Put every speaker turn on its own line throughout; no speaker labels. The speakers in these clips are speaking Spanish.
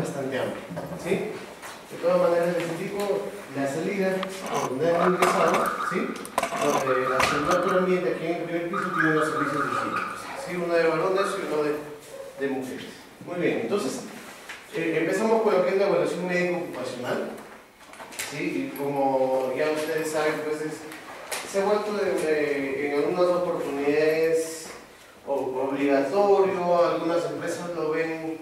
bastante amplio, ¿sí? De todas maneras, les indico la salida donde han ingresado, ¿sí? Donde la temperatura ambiente aquí en el primer piso tiene los servicios distintos, ¿sí? Uno de varones y uno de mujeres. Muy bien, entonces empezamos con lo que es la evaluación médico-ocupacional, ¿sí? Y como ya ustedes saben, pues se ha vuelto en algunas oportunidades obligatorio, algunas empresas lo ven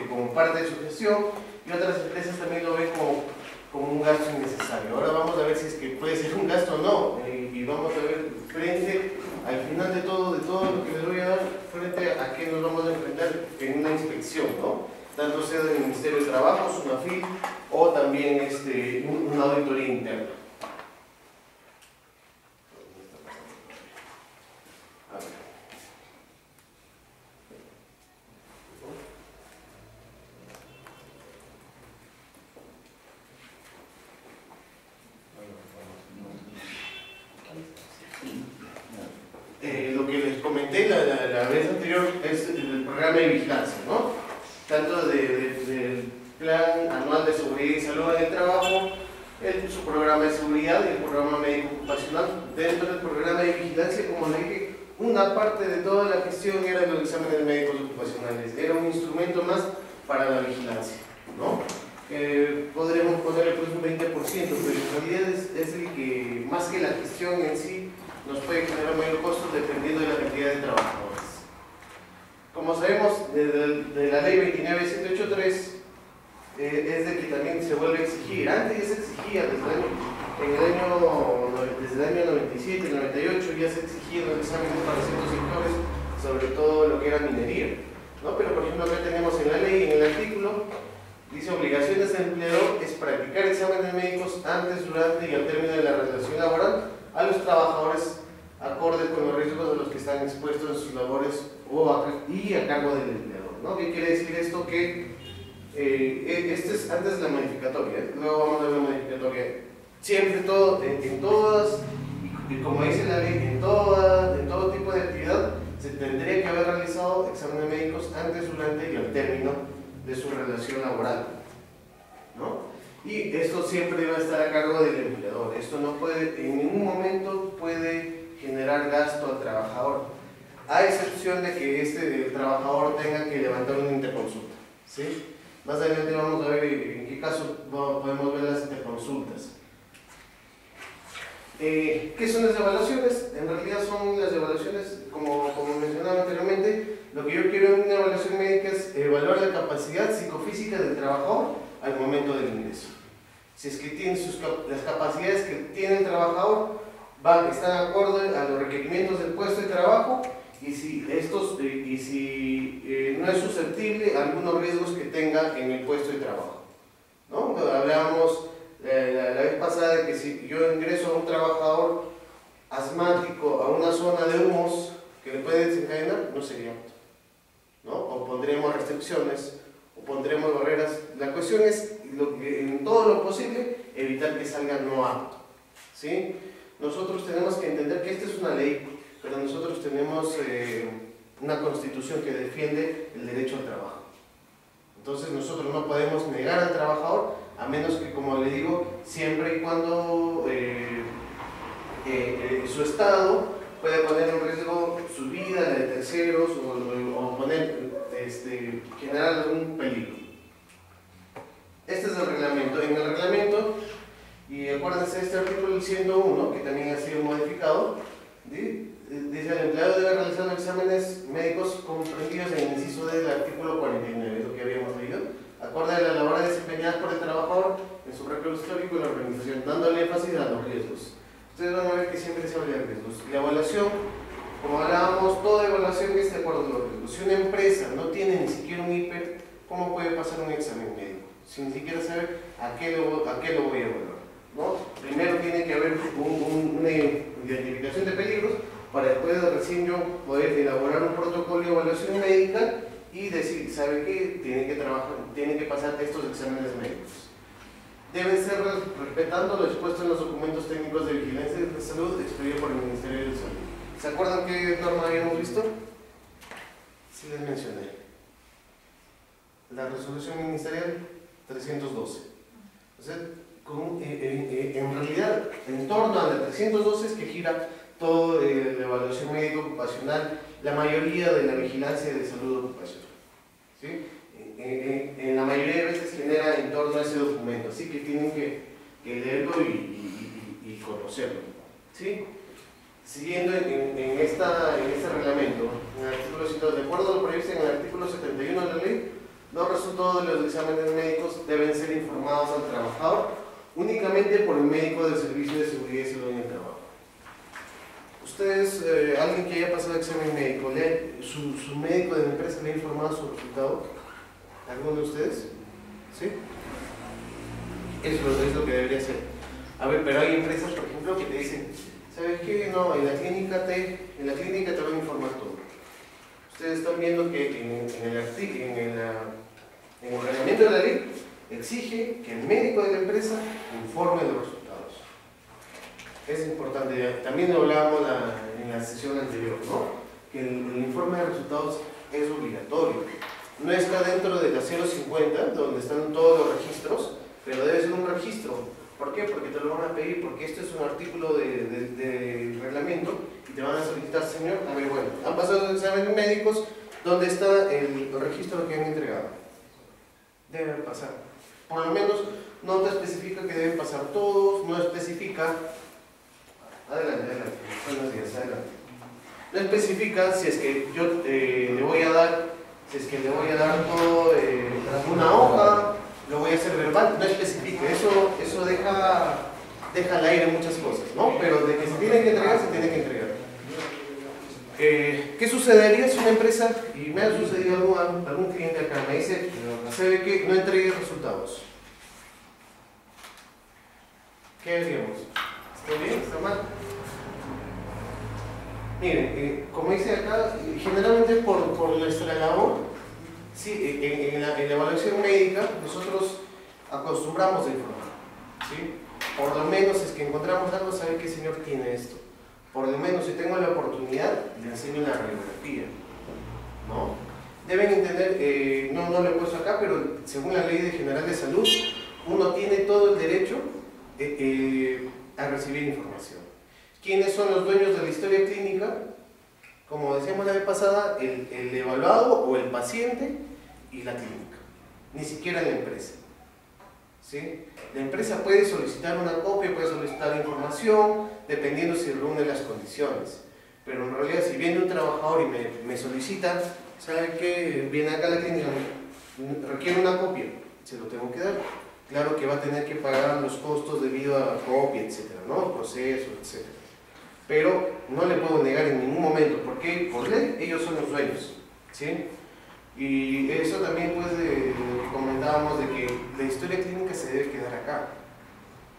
como parte de su gestión y otras empresas también lo ven como un gasto innecesario. Ahora vamos a ver si es que puede ser un gasto o no, y vamos a ver frente al final de todo lo que les voy a dar, frente a qué nos vamos a enfrentar en una inspección, ¿no? Tanto sea del Ministerio de Trabajo, SUNAFIL, o también una auditoría interna. Lo que les comenté la vez anterior es el programa de vigilancia, ¿no? Tanto del Plan Anual de Seguridad y Salud en el Trabajo, su programa de seguridad y el programa médico ocupacional. Dentro del programa de vigilancia, como le dije, una parte de toda la gestión era los exámenes médicos ocupacionales. Era un instrumento más para la vigilancia, ¿no? Podremos ponerle pues un 20%, pero en realidad es el que, más que la gestión en sí, nos puede generar mayor costo dependiendo de la cantidad de trabajadores. Como sabemos, de la ley 29.183 es de que también se vuelve a exigir. Antes ya se exigía, desde el año 97, 98 ya se exigían los exámenes para ciertos sectores, sobre todo lo que era minería, ¿no? Pero por ejemplo acá tenemos en la ley, en el artículo, dice obligaciones del empleador es practicar exámenes médicos antes, durante y al término de la relación laboral a los trabajadores acordes con los riesgos de los que están expuestos en sus labores y a cargo del empleador, ¿no? ¿Qué quiere decir esto? Que este es antes de la modificatoria, luego vamos a ver la modificatoria. Siempre en todas, y como dice la ley, en todo tipo de actividad se tendría que haber realizado exámenes médicos antes, durante y al término de su relación laboral, ¿no? Y esto siempre debe estar a cargo del empleador. Esto no puede, en ningún momento puede generar gasto al trabajador, a excepción de que el trabajador tenga que levantar una interconsulta, ¿sí? Más adelante vamos a ver en qué caso podemos ver las interconsultas. ¿Qué son las evaluaciones? En realidad son las evaluaciones, como mencionaba anteriormente, lo que yo quiero en una evaluación médica es evaluar la capacidad psicofísica del trabajador al momento del ingreso. Si es que tiene las capacidades que tiene el trabajador están de acuerdo a los requerimientos del puesto de trabajo y si no es susceptible a algunos riesgos que tenga en el puesto de trabajo, ¿no? Hablábamos la vez pasada de que si yo ingreso a un trabajador asmático a una zona de humos que le puede desencadenar, no sería apto, ¿no? O pondremos restricciones o pondremos barreras. La cuestión es en todo lo posible evitar que salga no apto, ¿sí? Nosotros tenemos que entender que esta es una ley, pero nosotros tenemos una constitución que defiende el derecho al trabajo. Entonces nosotros no podemos negar al trabajador, a menos que, como le digo, siempre y cuando su estado puede poner en riesgo su vida, la de terceros, o generar algún peligro. Este es el reglamento. En el reglamento, y acuérdense, este artículo 101, que también ha sido modificado, dice: el empleado debe realizar los exámenes médicos comprendidos en el inciso del artículo 49, es lo que habíamos leído, acorde a la labor desempeñada por el trabajador en su récord histórico y la organización, dándole énfasis a los riesgos. Ustedes van a ver que siempre se habla de riesgos. La evaluación, como hablábamos, toda evaluación es de acuerdo a los riesgos. Si una empresa no tiene ni siquiera un IPER, ¿cómo puede pasar un examen médico? Sin ni siquiera saber a qué lo voy a evaluar, ¿no? Primero tiene que haber una identificación de peligros para después recién yo poder elaborar un protocolo de evaluación médica y decir, ¿sabe qué? Tienen que pasar estos exámenes médicos. Deben ser respetando lo expuesto en los documentos técnicos de vigilancia de salud expedido por el Ministerio de Salud. ¿Se acuerdan qué norma habíamos visto? Sí les mencioné. la resolución ministerial 312. Entonces, en realidad, en torno a la 312 es que gira toda la evaluación médico ocupacional, la mayoría de la vigilancia de salud ocupacional. ¿Sí? En la mayoría de veces genera en torno a ese documento, así que tienen que leerlo y conocerlo. ¿Sí? Siguiendo en este reglamento, en el artículo 102, de acuerdo a lo previsto en el artículo 71 de la ley, los resultados de los exámenes médicos deben ser informados al trabajador únicamente por el médico del Servicio de Seguridad y Salud en el Trabajo. Ustedes, alguien que haya pasado examen médico, ¿su médico de la empresa le ha informado su resultado? ¿Alguno de ustedes? ¿Sí? Eso es lo que debería ser. A ver, pero hay empresas, por ejemplo, que te dicen, ¿sabes qué? No, en la clínica te van a informar todo. Ustedes están viendo que en el reglamento de la ley exige que el médico de la empresa informe los resultados. Es importante, también lo hablábamos en la sesión anterior, ¿no? Que el informe de resultados es obligatorio. No está dentro de la 050, donde están todos los registros, pero debe ser un registro. ¿Por qué? Porque te lo van a pedir, porque este es un artículo de reglamento y te van a solicitar, señor, a ver, bueno, han pasado los exámenes médicos, ¿dónde está el registro que han entregado? Debe pasar. Por lo menos no te especifica que deben pasar todos, no especifica. Adelante. Buenos días, adelante. No especifica si es que yo le voy a dar todo una hoja, lo voy a hacer verbal, no especifica, eso deja al aire muchas cosas, ¿no? Pero de que se tiene que entregar, se tiene que entregar. ¿Qué sucedería si una empresa, y me ha sucedido algún cliente acá, me dice, ¿sabe qué? No entregue resultados? ¿Qué haríamos? ¿Está bien? ¿Está mal? Miren, como dice acá, generalmente por nuestra labor, sí, en la evaluación médica nosotros acostumbramos a informar, ¿sí? Por lo menos es que encontramos algo, sabe qué señor tiene esto. Por lo menos si tengo la oportunidad, le enseño una radiografía, ¿no? Deben entender, no lo he puesto acá, pero según la Ley General de Salud, uno tiene todo el derecho a recibir información. ¿Quiénes son los dueños de la historia clínica? Como decíamos la vez pasada, el evaluado o el paciente y la clínica, ni siquiera la empresa. ¿Sí? La empresa puede solicitar una copia, puede solicitar información, dependiendo si reúne las condiciones. Pero en realidad, si viene un trabajador y me solicita, ¿sabe qué? Viene acá a la clínica, requiere una copia, se lo tengo que dar. Claro que va a tener que pagar los costos debido a copia, etcétera, ¿no? Proceso, etcétera. Pero no le puedo negar en ningún momento, porque por ley ellos son los dueños, ¿sí? Y eso también, pues, de lo que comentábamos, de que la historia clínica se debe quedar acá,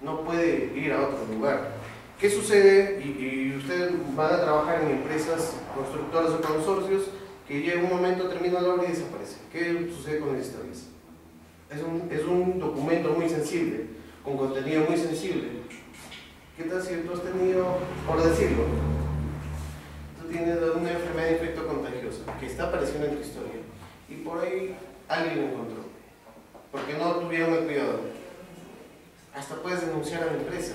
no puede ir a otro lugar. ¿Qué sucede? Y ustedes van a trabajar en empresas constructoras o consorcios que llega un momento, termina la obra y desaparece. ¿Qué sucede con las historias? Es un documento muy sensible, con contenido muy sensible. ¿Qué tal si tú has tenido, por decirlo, tú tienes una enfermedad infecto contagiosa que está apareciendo en tu historia y por ahí alguien lo encontró porque no tuvieron el cuidado? Hasta puedes denunciar a la empresa.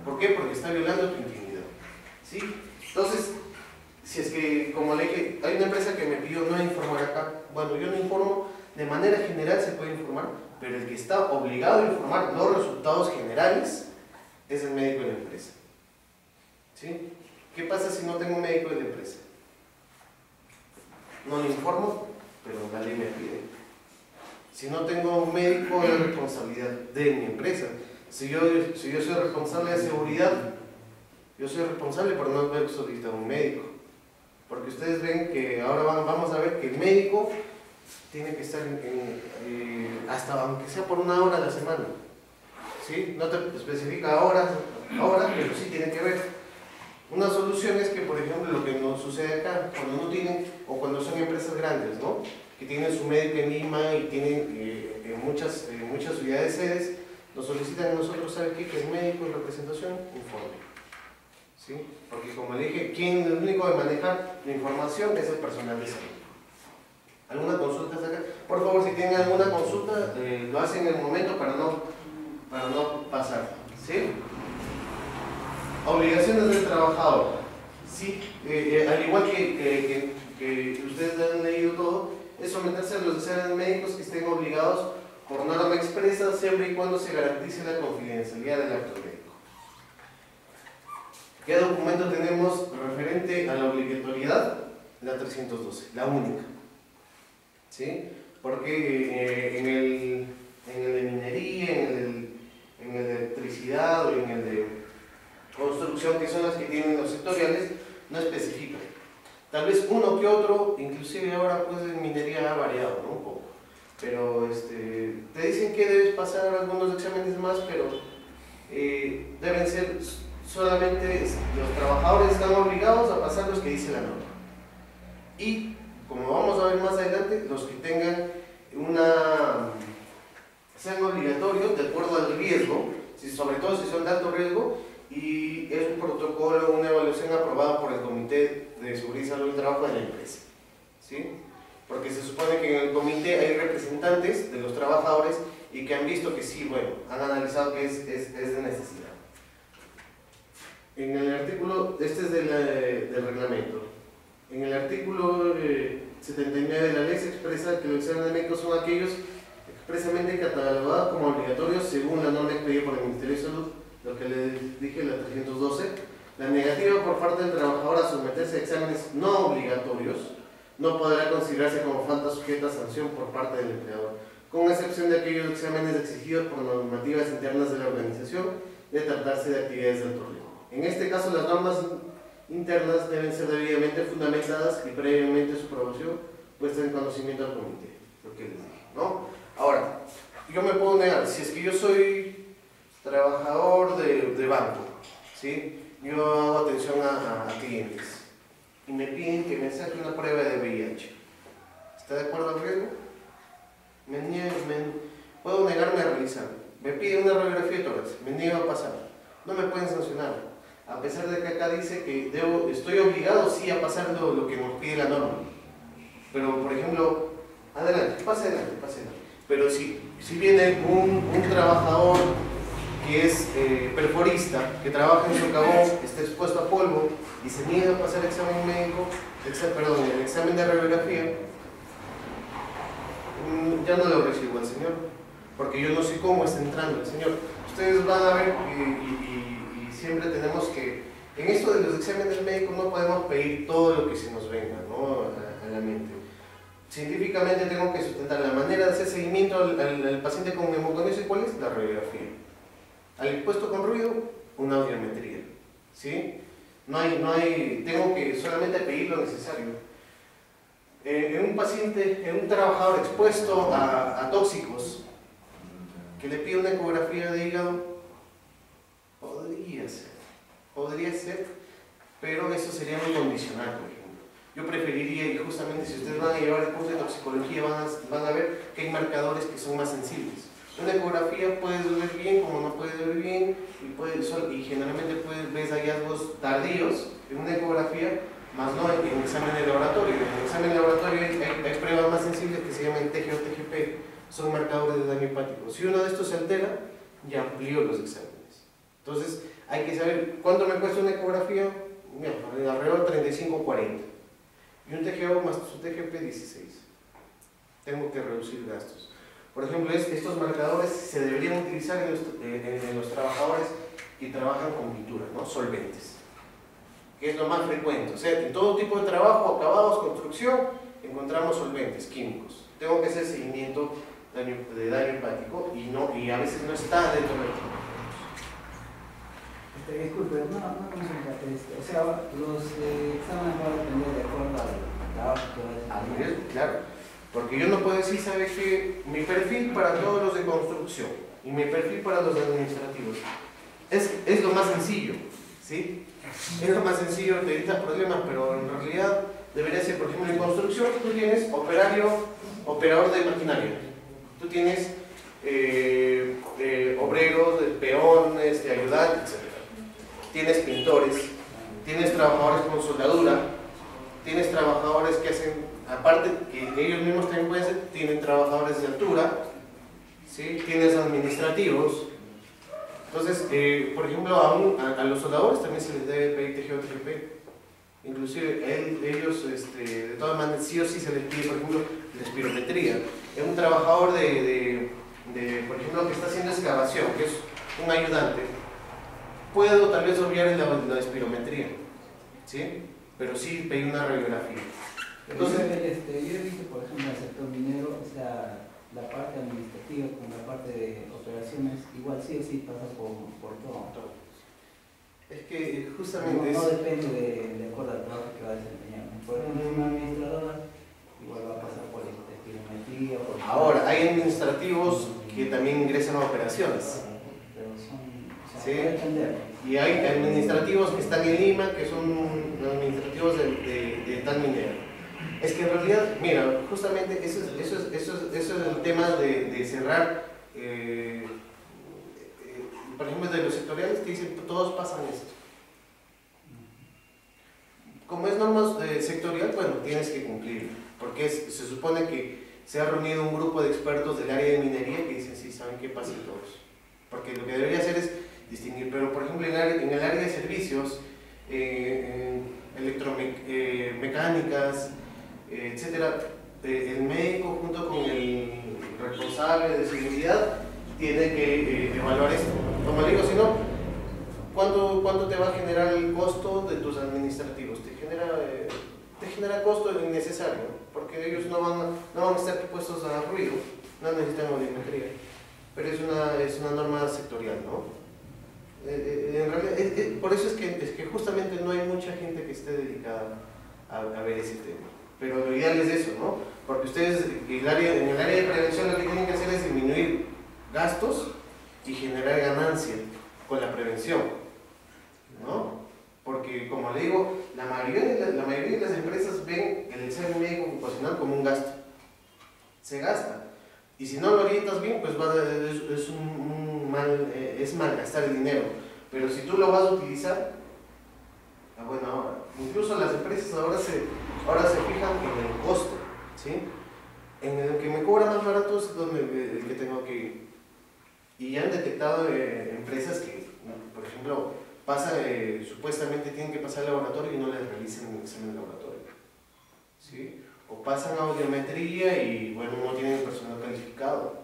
¿Por qué? Porque está violando tu intimidad, ¿sí? Entonces, si es que, como le dije, hay una empresa que me pidió no informar acá, bueno, yo no informo, de manera general se puede informar, pero el que está obligado a informar los resultados generales es el médico de la empresa, ¿sí? ¿Qué pasa si no tengo un médico de la empresa? No le informo, pero la ley me pide. Si no tengo un médico, es responsabilidad de mi empresa. Si yo soy responsable de seguridad, yo soy responsable por no haber solicitado un médico. Porque ustedes ven que ahora vamos a ver que el médico tiene que estar hasta aunque sea por 1 hora a la semana. ¿Sí? No te especifica horas, pero sí tiene que ver. Una solución es que, por ejemplo, lo que nos sucede acá, cuando no tienen, o cuando son empresas grandes, ¿no? Que tienen su médico en Lima y tienen en muchas ciudades sedes, nos solicitan a nosotros, ¿sabe qué? Que el médico en representación informe, ¿sí? Porque, como le dije, el único de manejar la información es el personal de salud. ¿Alguna consulta acá? Por favor, si informarse en el momento para no pasar, ¿sí? Obligaciones del trabajador, sí, al igual que ustedes han leído todo, es someterse a los exámenes médicos que estén obligados por norma expresa, siempre y cuando se garantice la confidencialidad del acto médico. ¿Qué documento tenemos referente a la obligatoriedad? La 312, la única, ¿sí? Porque en el de minería, en el de electricidad o en el de construcción, que son las que tienen los sectoriales, no especifican. Tal vez uno que otro, inclusive ahora pues en minería ha variado, ¿no? Un poco. Pero te dicen que debes pasar algunos exámenes más, pero deben ser solamente los trabajadores están obligados a pasar los que dice la norma. Y, como vamos a ver más adelante, los que tengan sean obligatorios de acuerdo al riesgo, sobre todo si son de alto riesgo, y es un protocolo, una evaluación aprobada por el Comité de Seguridad y Salud del Trabajo de la empresa, ¿sí? Porque se supone que en el comité hay representantes de los trabajadores y que han visto que sí, bueno, han analizado que es de necesidad. En el artículo, este es del reglamento, en el artículo 79 de la ley se expresa que los exámenes médicos son aquellos expresamente catalogados como obligatorios según la norma expedida por el Ministerio de Salud, lo que les dije, la 312. La negativa por parte del trabajador a someterse a exámenes no obligatorios no podrá considerarse como falta sujeta a sanción por parte del empleador, con excepción de aquellos exámenes exigidos por normativas internas de la organización de tratarse de actividades de alto riesgo. En este caso, las normas internas deben ser debidamente fundamentadas y previamente su aprobación puesta en conocimiento del comité, lo que les dije, ¿no? Ahora, yo me puedo negar, si es que yo soy trabajador de banco, ¿sí? Yo hago atención a clientes y me piden que me saque una prueba de VIH. ¿Está de acuerdo al riesgo? Puedo negarme a realizarlo. Me piden una radiografía de tórax, me niego a pasar. No me pueden sancionar, a pesar de que acá dice que estoy obligado sí a pasar lo que nos pide la norma. Pero, por ejemplo, adelante, pase adelante. Pero si viene un trabajador que es perforista, que trabaja en socavón, está expuesto a polvo y se niega a pasar el examen médico, el examen de radiografía, ya no lo recibo al señor, porque yo no sé cómo está entrando el señor. Ustedes van a ver y siempre tenemos que, en esto de los exámenes médicos no podemos pedir todo lo que se nos venga, ¿no? a la mente. Científicamente tengo que sustentar la manera de hacer seguimiento al paciente con hemocondiosis. ¿Cuál es? La radiografía. Al expuesto con ruido, una audiometría, ¿sí? Tengo que solamente pedir lo necesario. En un paciente, en un trabajador expuesto a tóxicos, que le pide una ecografía de hígado, podría ser, pero eso sería muy condicional, por ejemplo. Yo preferiría, y justamente si ustedes van a llevar el curso de toxicología, van a ver que hay marcadores que son más sensibles. Una ecografía puede doler bien, como no puede doler bien, y generalmente ves hallazgos tardíos en una ecografía, más no en el examen de laboratorio. En el examen de laboratorio hay pruebas más sensibles que se llaman TG o TGP, son marcadores de daño hepático. Si uno de estos se altera, ya amplió los exámenes. Entonces, hay que saber cuánto me cuesta una ecografía, mira, alrededor de 35 o 40. Y un TGO más su TGP 16. Tengo que reducir gastos. Por ejemplo, estos marcadores se deberían utilizar en los trabajadores que trabajan con pintura, ¿no? Solventes, que es lo más frecuente. O sea, en todo tipo de trabajo, acabados, construcción, encontramos solventes químicos. Tengo que hacer seguimiento de daño hepático y a veces no está dentro del trabajo.
Disculpe, no consulta. O sea, los exámenes van a depender de acuerdo al trabajo que va a.
Claro, porque yo no puedo decir, ¿sabes qué? Mi perfil para todos los de construcción y mi perfil para los administrativos es lo más sencillo, ¿sí? Es lo más sencillo, te evita problemas, pero en realidad debería ser, por ejemplo, en construcción tú tienes operador de maquinaria, tú tienes obreros, peones, ayudantes, etc. Tienes pintores, tienes trabajadores con soldadura, tienes trabajadores que hacen, aparte que ellos mismos también pueden ser, tienen trabajadores de altura, ¿sí? Tienes administrativos. Entonces, por ejemplo, a los soldadores también se les debe pedir TGO, TGP. Inclusive ellos, de todas maneras, sí o sí se les pide, por ejemplo, la espirometría. Es un trabajador por ejemplo, que está haciendo excavación, que es un ayudante, puedo tal vez obviar la espirometría, ¿sí? Pero sí pedir una radiografía. Entonces,
yo he visto, por ejemplo, en el sector minero, o sea, la parte administrativa con la parte de operaciones, igual sí o sí pasa por todo.
Es que justamente
no depende de acuerdo al trabajo que va a desempeñar. Por ejemplo, una administradora igual va a pasar por la espirometría.
Ahora, hay administrativos que también ingresan a operaciones.
Pero son, o sea,
¿sí?
puede depender.
Y hay administrativos que están en Lima, que son administrativos de tal minera. Es que en realidad, mira, justamente eso es el tema de cerrar, por ejemplo, de los sectoriales que dicen todos pasan esto. Como es norma sectorial, bueno, tienes que cumplir, porque se supone que se ha reunido un grupo de expertos del área de minería que dicen, sí, saben qué pasa todos. Porque lo que debería hacer es distinguir, pero por ejemplo en el área de servicios, electromecánicas, etcétera, el médico junto con el responsable de seguridad tiene que evaluar esto. Como le digo, si no, ¿cuánto te va a generar el costo de tus administrativos? Te genera costo innecesario, porque ellos no van a estar puestos a ruido, no necesitan audiometría, pero es una norma sectorial, ¿no? En realidad, por eso es que justamente no hay mucha gente que esté dedicada a ver ese tema. Pero lo ideal es eso, ¿no? Porque ustedes en el área de prevención lo que tienen que hacer es disminuir gastos y generar ganancia con la prevención, ¿no? Porque, como le digo, la mayoría de las empresas ven el examen médico ocupacional como un gasto. Se gasta. Y si no lo orientas bien, pues es malgastar el dinero. Pero si tú lo vas a utilizar, a buena hora. Incluso las empresas ahora se fijan en el costo, ¿sí? En el que me cobra más barato es donde el que tengo que ir. Y ya han detectado empresas que, por ejemplo, supuestamente tienen que pasar al laboratorio y no les realizan un examen de laboratorio, ¿sí? O pasan a audiometría y bueno, no tienen personal calificado.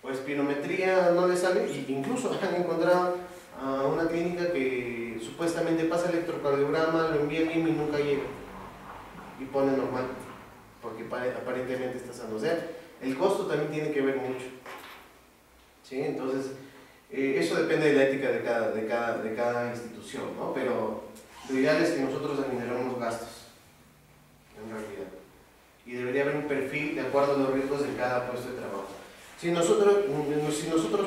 O espirometría no les sale, y incluso han encontrado a una clínica que supuestamente pasa el electrocardiograma, lo envía a Lima y nunca llega. Y pone normal, porque aparentemente está sano. O sea, el costo también tiene que ver mucho, ¿sí? Entonces, eso depende de la ética de cada institución, ¿no? Pero lo ideal es que nosotros administremos gastos, en realidad. Y debería haber un perfil de acuerdo a los riesgos de cada puesto de trabajo. Si nosotros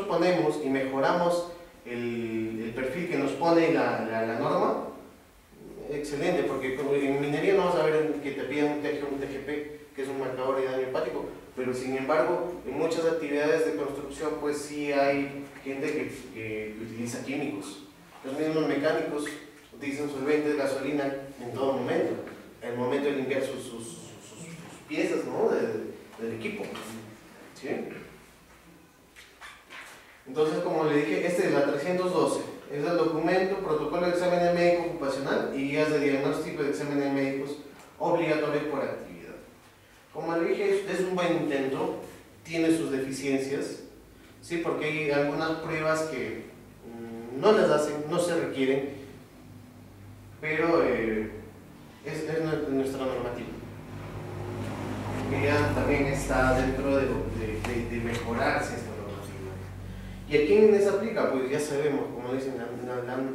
ponemos y mejoramos el perfil que nos pone la norma, excelente, porque en minería no vas a ver que te pidan un TGP, que es un marcador de daño hepático, pero sin embargo, en muchas actividades de construcción, pues sí hay gente que utiliza químicos. Los mismos mecánicos utilizan solventes, gasolina en todo momento, en el momento de limpiar sus piezas, ¿no? del equipo, ¿sí? Entonces, como le dije, este es la 312, es el documento, protocolo de examen médico ocupacional y guías de diagnóstico de exámenes médicos obligatorios por actividad. Como le dije, es un buen intento, tiene sus deficiencias, ¿sí? Porque hay algunas pruebas que no las hacen, no se requieren, pero es nuestra normativa, que ya también está dentro de mejorarse esta normativa. ¿Y a quiénes aplica? Pues ya sabemos, como dicen,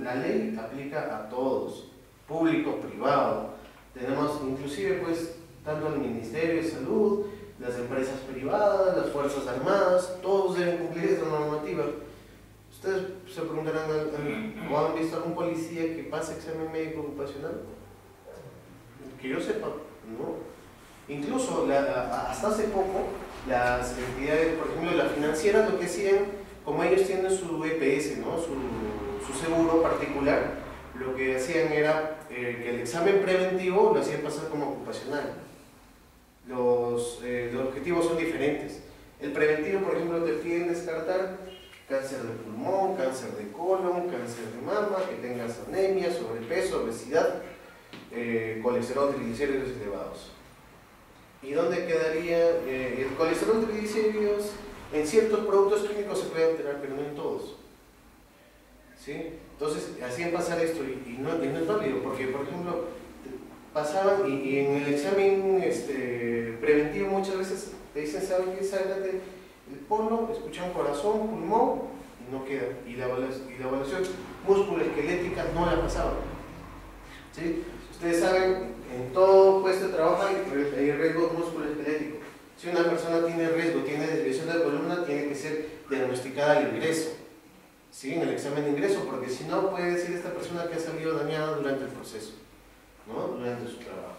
la ley aplica a todos, público, privado. Tenemos inclusive pues tanto al Ministerio de Salud, las empresas privadas, las Fuerzas Armadas, todos deben cumplir esta normativa. Ustedes se preguntarán, ¿o han visto algún policía que pase examen médico ocupacional? Que yo sepa, no. Incluso hasta hace poco, las entidades, por ejemplo, las financieras, lo que hacían, como ellos tienen su EPS, ¿no? su seguro particular, lo que hacían era que el examen preventivo lo hacían pasar como ocupacional. Los objetivos son diferentes. El preventivo, por ejemplo, te piden descartar cáncer de pulmón, cáncer de colon, cáncer de mama, que tengas anemia, sobrepeso, obesidad, colesterol, triglicéridos elevados. ¿Y dónde quedaría el colesterol, triglicéridos? En ciertos productos químicos se puede alterar, pero no en todos. ¿Sí? Entonces, hacían pasar esto y no es válido, porque, por ejemplo, pasaban y en el examen preventivo muchas veces te dicen, ¿saben qué? Sácate el polo, escuchan corazón, pulmón, y no queda. Y la evaluación musculoesquelética no la pasaban. ¿Sí? Ustedes saben, en todo puesto de trabajo hay riesgo musculoesquelético. Si una persona tiene riesgo, tiene desviación de columna, tiene que ser diagnosticada al ingreso. ¿Sí? En el examen de ingreso, porque si no puede decir esta persona que ha salido dañada durante el proceso, ¿no? Durante su trabajo.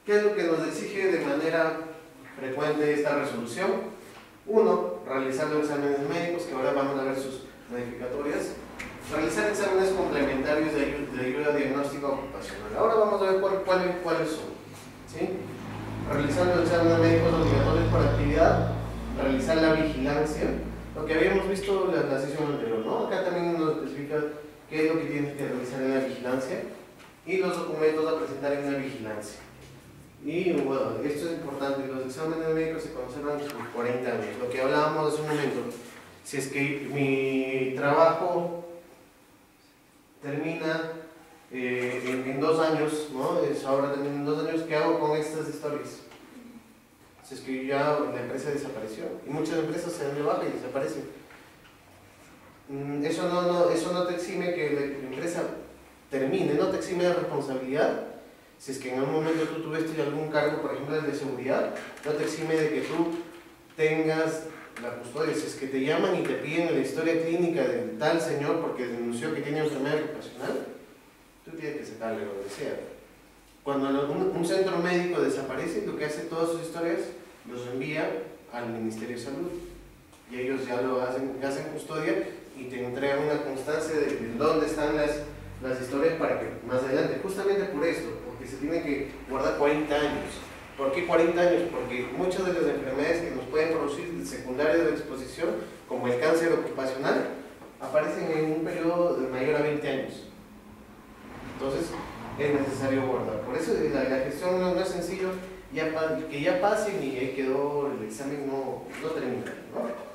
¿Qué es lo que nos exige de manera frecuente esta resolución? Uno, realizar los exámenes médicos, que ahora vamos a ver sus modificatorias. Realizar exámenes complementarios de ayuda diagnóstica ocupacional. Ahora vamos a ver cuáles son. ¿Sí? Realizar los exámenes médicos obligatorios por actividad. Realizar la vigilancia, lo que habíamos visto en la sesión anterior, ¿no? Acá también nos especifica qué es lo que tienes que realizar en la vigilancia y los documentos a presentar en la vigilancia. Y bueno, esto es importante, los exámenes médicos se conservan por 40 años, lo que hablábamos hace un momento. Si es que mi trabajo termina en 2 años, ¿no? Ahora termina en 2 años, ¿qué hago con estas historias? Es que ya la empresa desapareció y muchas empresas se dan de baja y desaparecen. Eso no te exime que la empresa termine, no te exime de responsabilidad. Si es que en algún momento tú tuviste algún cargo, por ejemplo el de seguridad, no te exime de que tú tengas la custodia. Si es que te llaman y te piden la historia clínica de tal señor porque denunció que tiene enfermedad ocupacional, tú tienes que sacarle lo que sea. Cuando un centro médico desaparece, lo que hace todas sus historias los envía al Ministerio de Salud y ellos ya lo hacen custodia y te entregan una constancia de dónde están las historias para que más adelante, justamente por esto, porque se tiene que guardar 40 años. ¿Por qué 40 años? Porque muchas de las enfermedades que nos pueden producir secundarias de exposición, como el cáncer ocupacional, aparecen en un periodo mayor a 20 años. Entonces, es necesario guardar. Por eso la gestión no es sencillo, que ya pasen y ahí quedó el examen, no termina, ¿no?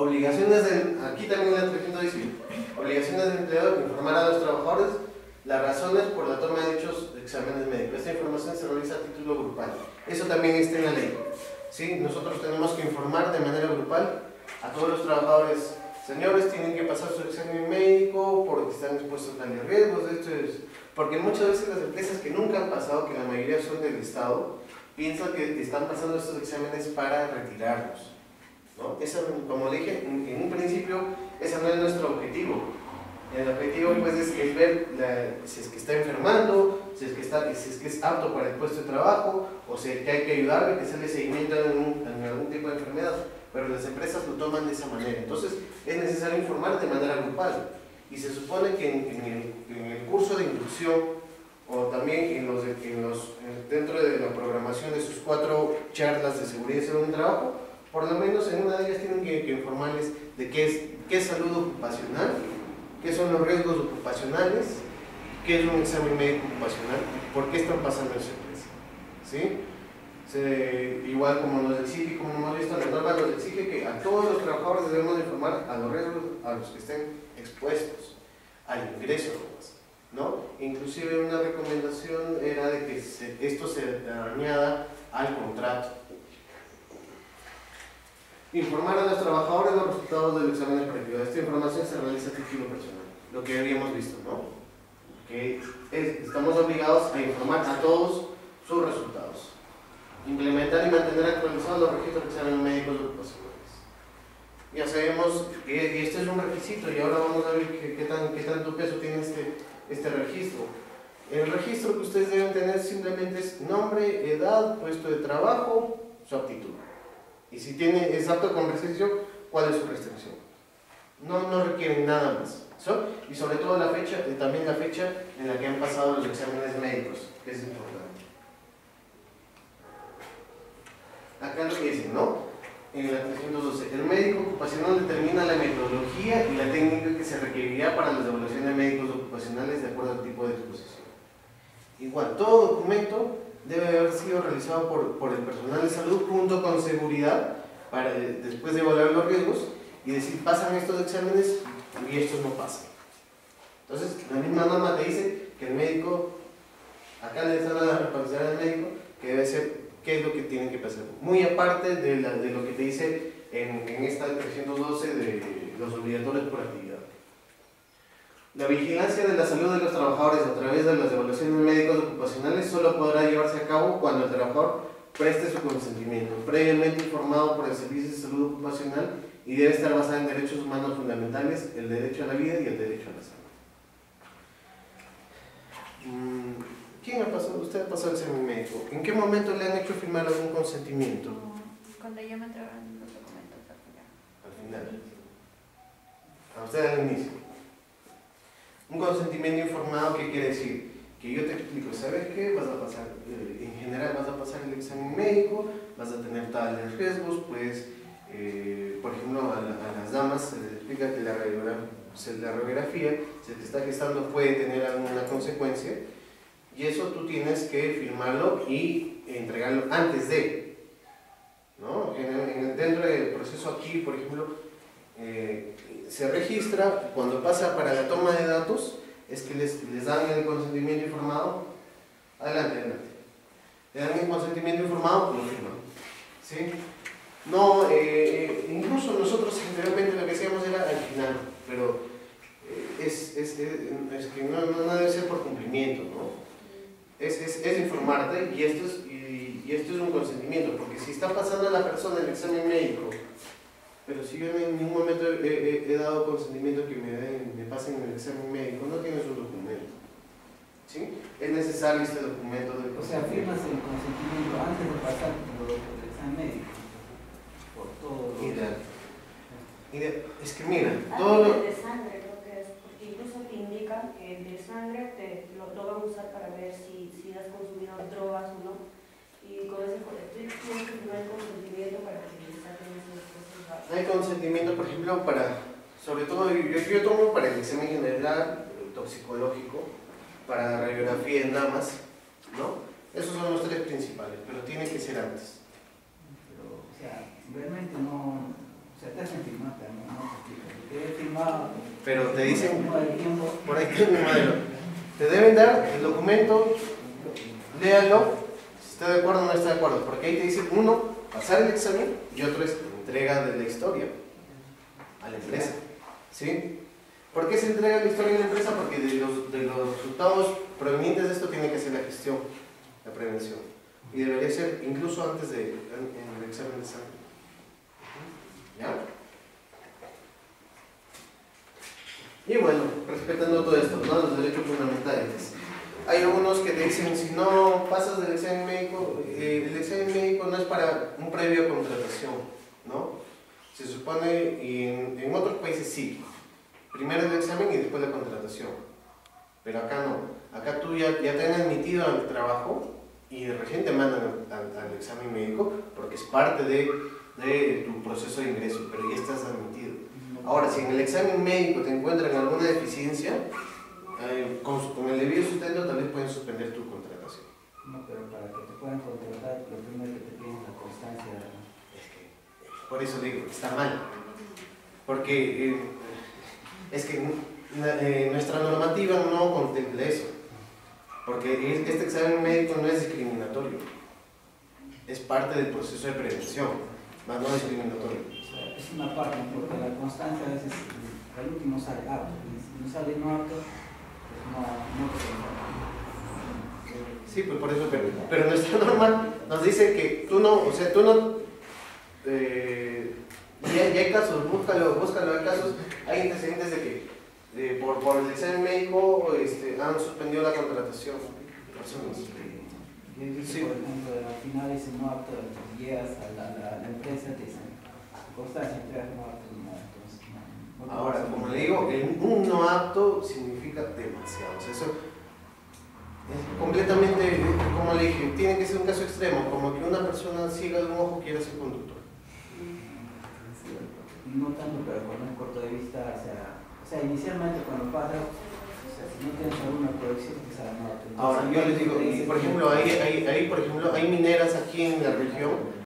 Obligaciones aquí también en la 310, obligaciones del empleador informar a los trabajadores las razones por la toma de dichos exámenes médicos. Esta información se realiza a título grupal. Eso también está en la ley. ¿Sí? Nosotros tenemos que informar de manera grupal a todos los trabajadores. Señores, tienen que pasar su examen médico porque están expuestos a tales riesgos. Porque muchas veces las empresas que nunca han pasado, que la mayoría son del Estado, piensan que están pasando estos exámenes para retirarlos, ¿no? Eso, como dije en un principio, ese no es nuestro objetivo. El objetivo pues, es ver si es que está enfermando, si es que es apto para el puesto de trabajo, o si que hay que ayudarle, que se le seguimiento en algún tipo de enfermedad. Pero las empresas lo toman de esa manera. Entonces es necesario informar de manera grupal. Y se supone que en el curso de inducción o también dentro de la programación de sus 4 charlas de seguridad y salud en el trabajo, por lo menos en una de ellas tienen que informarles de qué es salud ocupacional, qué son los riesgos ocupacionales, qué es un examen médico ocupacional y por qué están pasando en su empresa. ¿Sí? Igual como nos exige, como hemos visto, la norma nos exige que a todos los trabajadores debemos informar a los riesgos a los que estén expuestos al ingreso, ¿no? Inclusive una recomendación era de que esto se añada al contrato. Informar a los trabajadores los resultados del examen de previo. Esta información se realiza a título personal, lo que habíamos visto, ¿no? Que estamos obligados a informar a todos sus resultados. Implementar y mantener actualizados los registros de exámenes médicos ocupacionales. Ya sabemos que este es un requisito y ahora vamos a ver qué tanto peso tiene este registro. El registro que ustedes deben tener simplemente es nombre, edad, puesto de trabajo, su aptitud. Y si es apto con restricción, ¿cuál es su restricción? No requieren nada más. Y sobre todo también la fecha en la que han pasado los exámenes médicos, que es importante. vean lo que dicen, ¿no? En la 312, el médico ocupacional determina la metodología y la técnica que se requerirá para las evaluaciones de médicos ocupacionales de acuerdo al tipo de exposición. Igual, todo documento debe haber sido realizado por el personal de salud junto con seguridad para después de evaluar los riesgos y decir, pasan estos exámenes y estos no pasan. Entonces, la misma norma te dice que el médico, acá le están dando la responsabilidad al médico, que debe ser qué es lo que tienen que pasar. Muy aparte de lo que te dice en esta 312 de los obligatorios por actividad. La vigilancia de la salud de los trabajadores a través de las evaluaciones médicas ocupacionales solo podrá llevarse a cabo cuando el trabajador preste su consentimiento, previamente informado por el Servicio de Salud Ocupacional, y debe estar basada en derechos humanos fundamentales, el derecho a la vida y el derecho a la salud. ¿Quién ha pasado? ¿Usted ha pasado el examen médico? ¿En qué momento le han hecho firmar algún consentimiento?
Cuando ya me entregaron los documentos al final.
Al final. A usted al inicio. Un consentimiento informado, ¿qué quiere decir? Que yo te explico, ¿sabes qué? Vas a pasar, en general vas a pasar el examen médico, vas a tener tales riesgos, pues, por ejemplo, a las damas se les explica que la radiografía, si te está gestando, puede tener alguna consecuencia, y eso tú tienes que firmarlo y entregarlo antes de, ¿no? Dentro del proceso aquí, por ejemplo, se registra, cuando pasa para la toma de datos, es que les dan el consentimiento informado. Adelante. Le dan el consentimiento informado, lo firman. ¿Sí? No, incluso nosotros anteriormente lo que hacíamos era al final, pero es que no debe ser por cumplimiento, ¿no? Es informarte, y esto es un consentimiento, porque si está pasando a la persona el examen médico, pero si yo en ningún momento he dado consentimiento que me pasen el examen médico, no tienes un documento. ¿Sí? Es necesario este documento.
O sea, firmas el consentimiento antes de pasar por el examen médico. Por todo.
Mira, es que mira, todo lo...
de sangre creo que es, porque incluso te indica que el de sangre lo van a usar para ver si has consumido drogas o no. Y con ese tienes que firmar el consentimiento para que te saquen esas cosas.
Hay consentimiento, por ejemplo, sobre todo yo tomo para el examen general, toxicológico, para radiografía en damas, ¿no? Esos son los tres principales, pero tiene que ser antes.
Pero, o sea, realmente no, o sea, te hacen firmar, pero no te he firmado.
Pero te dicen,
tiempo.
por ahí que mi modelo, te deben dar el documento, léalo, si está de acuerdo o no está de acuerdo, porque ahí te dicen, uno, pasar el examen, y otro es entrega de la historia a la empresa. ¿Sí? ¿Por qué se entrega la historia a la empresa? Porque de los resultados provenientes de esto tiene que ser la gestión, la prevención. Y debería ser incluso antes del examen de sangre. ¿Ya? Y bueno, respetando todo esto, ¿no? Los derechos fundamentales. Hay algunos que te dicen, si no pasas del examen médico, el examen médico no es para un previo a contratación, ¿no? Se supone, y en otros países sí, primero el examen y después la contratación, pero acá no. Acá tú ya te han admitido al trabajo y recién te mandan al examen médico porque es parte de tu proceso de ingreso, pero ya estás admitido. Ahora, si en el examen médico te encuentran alguna deficiencia, con el debido sustento tal vez pueden suspender tu contratación.
No, pero para que te puedan contratar, lo primero que te piden es la constancia.
Por eso digo, está mal. Porque es que nuestra normativa no contempla eso. Porque este examen médico no es discriminatorio. Es parte del proceso de prevención, más no discriminatorio.
O sea, es una parte, porque la constancia a veces al último sale apto. Y si no sale no apto, pues no
Sí, pues por eso, pero nuestra norma nos dice que tú no, ya hay casos, búscalo, hay casos, hay antecedentes de que por el examen médico han suspendido la contratación de personas.
Sí. Por ejemplo, al final dicen no apto, llegas a la empresa, te dicen constancia, entregas no apto, entonces no
Ahora, como le digo, un no apto significa demasiado. O sea, eso es completamente, como como le dije, tiene que ser un caso extremo, como que una persona ciega de un ojo quiera ser conductor.
No tanto, pero con un corto de vista, o sea, inicialmente cuando pasa, o sea, si no tienes alguna proyección, quizás no.
Ahora, yo les digo, por ejemplo, hay mineras aquí en la región